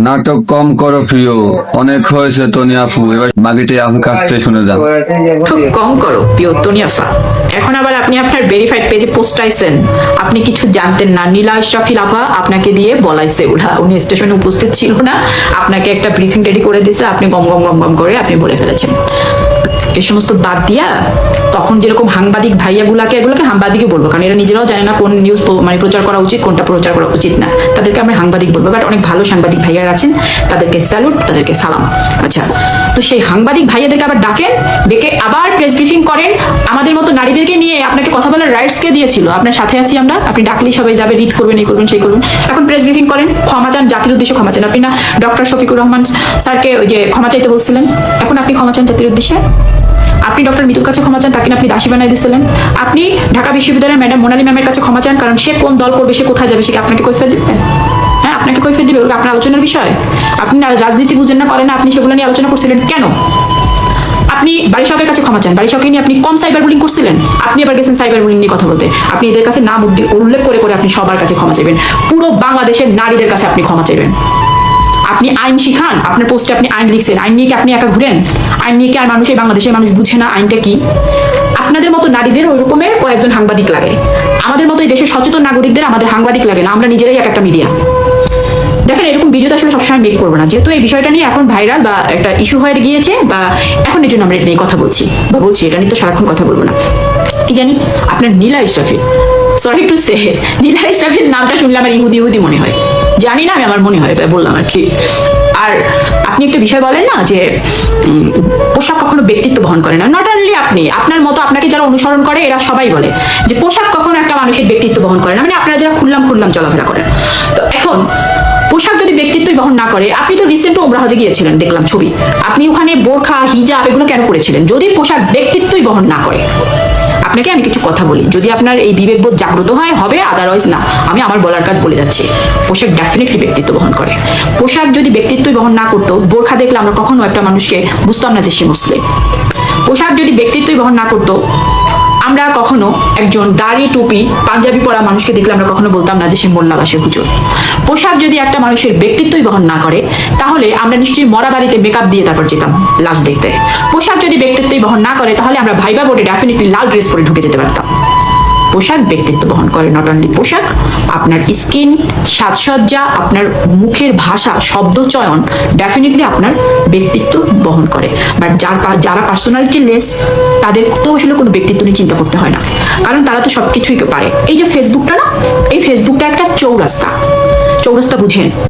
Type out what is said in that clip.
নাটক কম করো প্রিয়, অনেক হয়েছে তনি আপু, এবার বাকিটি আপু কাটতে শুনে যান। খুব কম করো প্রিয় তনিয়াফা। এখন আবার আপনি আপনার ভেরিফাইড পেজে পোস্ট আইছেন, আপনি কিছু জানতেন না। নীলা ইশরাফিল আপা আপনাকে দিয়ে বলাইছে, উনি স্টেশনে উপস্থিত ছিল না, আপনাকে একটা ব্রিফিং রেডি করে দিয়েছে, আপনি গম গম গম গম করে আপনি বলে ফেলেছেন। এই সমস্ত বাদ দিয়া তখন যেরকম সাংবাদিক ভাইয়াগুলাকে এগুলোকে সাংবাদিকই বলবো, কারণ এরা নিজেরাও জানে না কোন নিউজ মানে প্রচার করা উচিত, কোনটা প্রচার করা উচিত না, তাদেরকে আমরা সাংবাদিক বলবো। বাট অনেক ভালো সাংবাদিক ভাইয়ারা আছেন, তাদেরকে স্যালুট, তাদেরকে সালাম। আচ্ছা, তো সেই সাংবাদিক ভাইয়াদেরকে আবার ডাকেন, ডেকে আবার প্রেস ব্রিফিং করেন। আমাদের মতো নারীদেরকে নিয়ে আপনাকে কথা বলার রাইটস কে দিয়েছিল? আপনার সাথে আছি আমরা, আপনি ডাকলেই সবাই যাবে, রিড করবেন, এই করবেন, সেই করবেন। এখন প্রেস ব্রিফিং করেন, ক্ষমা চান, জাতির উদ্দেশ্যে ক্ষমা চান। আপনি না ডক্টর শফিকুর রহমান স্যারকে ওই যে ক্ষমা চাইতে বলছিলেন, এখন আপনি ক্ষমা চান জাতির উদ্দেশ্যে। আপনি ডক্টর মিতুর কাছে ক্ষমা চান, তাকে আপনি দাসী বানাই দিয়েছিলেন। আপনি ঢাকা বিশ্ববিদ্যালয়ের ম্যাডাম মোনালি ম্যামের কাছে ক্ষমা চান, কারণ সে কোন দল করবে, সে কোথায় যাবে, সে কি আপনাকে কৈফিয়ত দিবে? হ্যাঁ, আপনাকে কৈফিয়ত দিবে? ওগুলো আপনার আলোচনার বিষয়। আপনি রাজনীতি বুঝেন না, করেন না, আপনি সেগুলো নিয়ে আলোচনা করছিলেন কেন? আপনি বারিশকের কাছে ক্ষমা চান, বারিশকে নিয়ে আপনি কম সাইবার বুলিং করছিলেন, আপনি এবার গেছেন সাইবার বুলিং নিয়ে কথা বলতে। আপনি এদের কাছে নাম উল্লেখ করে করে আপনি সবার কাছে ক্ষমা চাইবেন, পুরো বাংলাদেশের নারীদের কাছে আপনি ক্ষমা চাইবেন। আপনি আইন শিখান, আপনার পোস্টে আপনি আইন লিখছেন, আইন নিয়ে কি আপনি একা ঘুরেন? আইন নিয়ে কি আর মানুষ, এই বাংলাদেশের মানুষ বুঝে না আইনটা কি? আপনাদের মতো নারীদের ওই রকমের কয়েকজন সাংবাদিক লাগে, আমাদের মতো এই দেশের সচেতন নাগরিকদের আমাদের সাংবাদিক লাগে না, আমরা নিজেরাই একটা মিডিয়া। দেখেন, এরকম ভিডিও তো আসলে সবসময় মেক করবো না, যেহেতু এই বিষয়টা নিয়ে এখন ভাইরাল বা একটা ইস্যু হয়ে গিয়েছে, বা এখন এই জন্য আমরা এটা নিয়ে কথা বলছি, বা বলছি, এটা নিয়ে তো সারাক্ষণ কথা বলবো না। কি জানি আপনার নীলা ইশরাফিল, সরি টু সে, নীলা ইশরাফিল নামটা শুনলে আমার ইহুদি ইহুদি মনে হয়, জানি না, আমি আমার মনে হয় বললাম আর কি। আর আপনি একটা বিষয় বলেন না যে পোশাক কখনো ব্যক্তিত্ব বহন করে না। নট অনলি আপনি, আপনার মতো আপনাকে যারা অনুসরণ করে এরা সবাই বলে যে পোশাক কখনো একটা মানুষের ব্যক্তিত্ব বহন করে না, মানে আপনারা যারা খুললাম চলাফেরা করেন। তো এখন পোশাক যদি ব্যক্তিত্বই বহন না করে, আপনি তো রিসেন্ট ওমরা হজে গিয়েছিলেন, দেখলাম ছবি, আপনি ওখানে বোরখা হিজাব এগুলো কেন করেছিলেন? যদি পোশাক ব্যক্তিত্বই বহন না করে। আপনাকে আমি কিছু কথা বলি, যদি আপনার এই বিবেকবোধ জাগ্রত হয় হবে, আদারওয়াইজ না। আমি আমার বলার কাজ বলে যাচ্ছি, পোশাক ডেফিনেটলি ব্যক্তিত্ব বহন করে। পোশাক যদি ব্যক্তিত্বই বহন না করতো, বোরখা দেখলে আমরা কখনো একটা মানুষকে বুঝতাম না যে সে মুসলিম। পোশাক যদি ব্যক্তিত্বই বহন না করতো, আমরা কখনো একজন দাড়ি টুপি পাঞ্জাবি পরা মানুষকে দেখলে আমরা কখনো বলতাম না যে সে মোল্লা বা সে হুজুর। পোশাক যদি একটা মানুষের ব্যক্তিত্বই বহন না করে, তাহলে আমরা নিশ্চয়ই মরা বাড়িতে মেকআপ দিয়ে তারপর যেতাম লাশ দেখতে। পোশাক যদি ব্যক্তিত্বই বহন না করে, তাহলে আমরা ভাইবা বোর্ডে ডেফিনেটলি লাল ড্রেস পরে ঢুকে যেতে পারতাম। পোশাক ব্যক্তিত্ব বহন করে, নট অনলি পোশাক, আপনার স্কিন, সাজসজ্জা, আপনার মুখের ভাষা, শব্দ চয়ন ডেফিনেটলি আপনার ব্যক্তিত্ব বহন করে। বাট যারা পার্সোনালিটি লেস, তাদের তো আসলে কোনো ব্যক্তিত্ব নিয়ে চিন্তা করতে হয় না, কারণ তারা তো সবকিছুই পারে। এই যে ফেসবুকটা না, এই ফেসবুকটা একটা চৌরাস্তা বুঝেন।